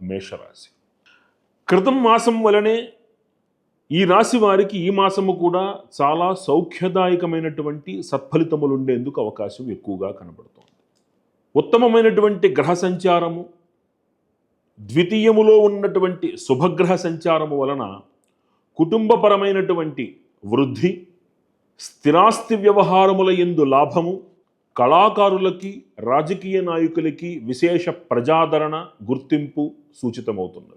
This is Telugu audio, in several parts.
మేషరాశి. క్రితం మాసం వలనే ఈ రాశి వారికి ఈ మాసము కూడా చాలా సౌఖ్యదాయకమైనటువంటి సత్ఫలితములు ఉండేందుకు అవకాశం ఎక్కువగా కనబడుతోంది. ఉత్తమమైనటువంటి గ్రహ సంచారము, ద్వితీయములో ఉన్నటువంటి శుభగ్రహ సంచారము వలన కుటుంబపరమైనటువంటి వృద్ధి, స్థిరాస్తి వ్యవహారముల యందు లాభము, కళాకారులకి, రాజకీయ నాయకులకి విశేష ప్రజాదరణ, గుర్తింపు సూచితమవుతున్నది.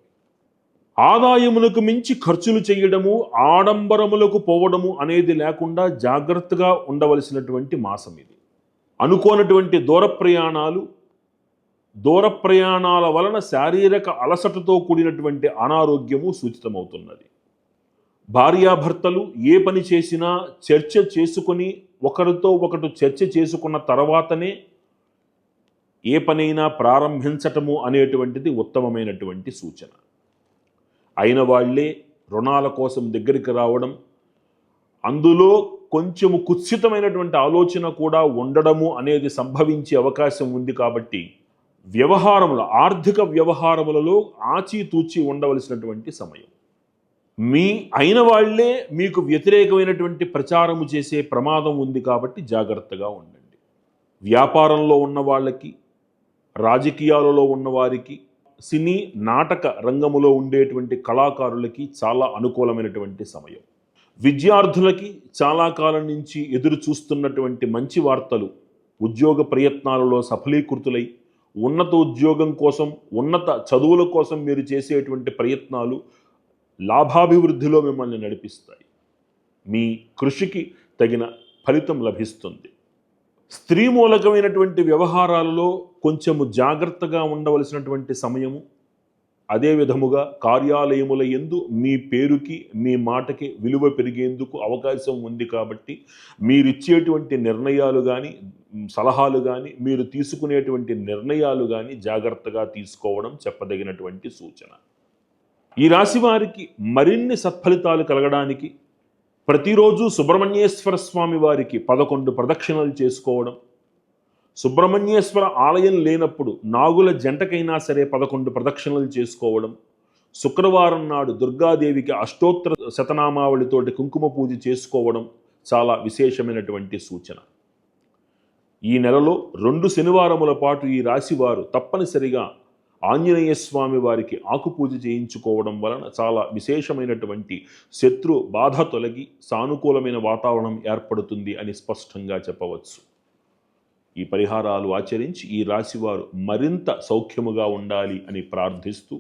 ఆదాయములకు మించి ఖర్చులు చేయడము, ఆడంబరములకు పోవడము అనేది లేకుండా జాగ్రత్తగా ఉండవలసినటువంటి మాసం ఇది. అనుకోనటువంటి దూర ప్రయాణాల వలన శారీరక అలసటతో కూడినటువంటి అనారోగ్యము సూచితమవుతున్నది. భార్యాభర్తలు ఏ పని చేసినా చర్చ చేసుకొని ఒకరితో ఒకరు చర్చ చేసుకున్న తర్వాతనే ఏ పనైనా ప్రారంభించటము అనేటువంటిది ఉత్తమమైనటువంటి సూచన. అయిన వాళ్లే రుణాల కోసం దగ్గరికి రావడం, అందులో కొంచెము కుత్సితమైనటువంటి ఆలోచన కూడా ఉండడము అనేది సంభవించే అవకాశం ఉంది. కాబట్టి ఆర్థిక వ్యవహారములలో ఆచితూచి ఉండవలసినటువంటి సమయం. అయిన వాళ్లే మీకు వ్యతిరేకమైనటువంటి ప్రచారము చేసే ప్రమాదం ఉంది. కాబట్టి జాగ్రత్తగా ఉండండి. వ్యాపారంలో ఉన్న వాళ్ళకి, రాజకీయాలలో ఉన్నవారికి, సినీ నాటక రంగములో ఉండేటువంటి కళాకారులకి చాలా అనుకూలమైనటువంటి సమయం. విద్యార్థులకి చాలా కాలం నుంచి ఎదురు చూస్తున్నటువంటి మంచి వార్తలు, ఉద్యోగ ప్రయత్నాలలో సఫలీకృతులై ఉన్నత ఉద్యోగం కోసం, ఉన్నత చదువుల కోసం మీరు చేసేటువంటి ప్రయత్నాలు లాభాభివృద్ధిలో మిమ్మల్ని నడిపిస్తాయి. మీ కృషికి తగిన ఫలితం లభిస్తుంది. స్త్రీ మూలకమైనటువంటి వ్యవహారాలలో కొంచెము జాగ్రత్తగా ఉండవలసినటువంటి సమయము. అదే విధముగా కార్యాలయముల యందు మీ పేరుకి, మీ మాటకి విలువ పెరిగేందుకు అవకాశం ఉంది. కాబట్టి మీరిచ్చేటువంటి నిర్ణయాలు కానీ, సలహాలు కానీ, మీరు తీసుకునేటువంటి నిర్ణయాలు కానీ జాగ్రత్తగా తీసుకోవడం చెప్పదగినటువంటి సూచన. ఈ రాశి వారికి మరిన్ని సత్ఫలితాలు కలగడానికి ప్రతిరోజు సుబ్రహ్మణ్యేశ్వర స్వామి వారికి 11 ప్రదక్షిణలు చేసుకోవడం, సుబ్రహ్మణ్యేశ్వర ఆలయం లేనప్పుడు నాగుల జంటకైనా సరే 11 ప్రదక్షిణలు చేసుకోవడం, శుక్రవారం నాడు దుర్గాదేవికి అష్టోత్తర శతనామావళితోటి కుంకుమ పూజ చేసుకోవడం చాలా విశేషమైనటువంటి సూచన. ఈ నెలలో 2 శనివారముల పాటు ఈ రాశివారు తప్పనిసరిగా ఆంజనేయ స్వామి వారికి ఆకుపూజ చేయించుకోవడం వలన చాలా విశేషమైనటువంటి శత్రు బాధ తొలగి సానుకూలమైన వాతావరణం ఏర్పడుతుంది అని స్పష్టంగా చెప్పవచ్చు. ఈ పరిహారాలు ఆచరించి ఈ రాశివారు మరింత సౌఖ్యముగా ఉండాలి అని ప్రార్థిస్తూ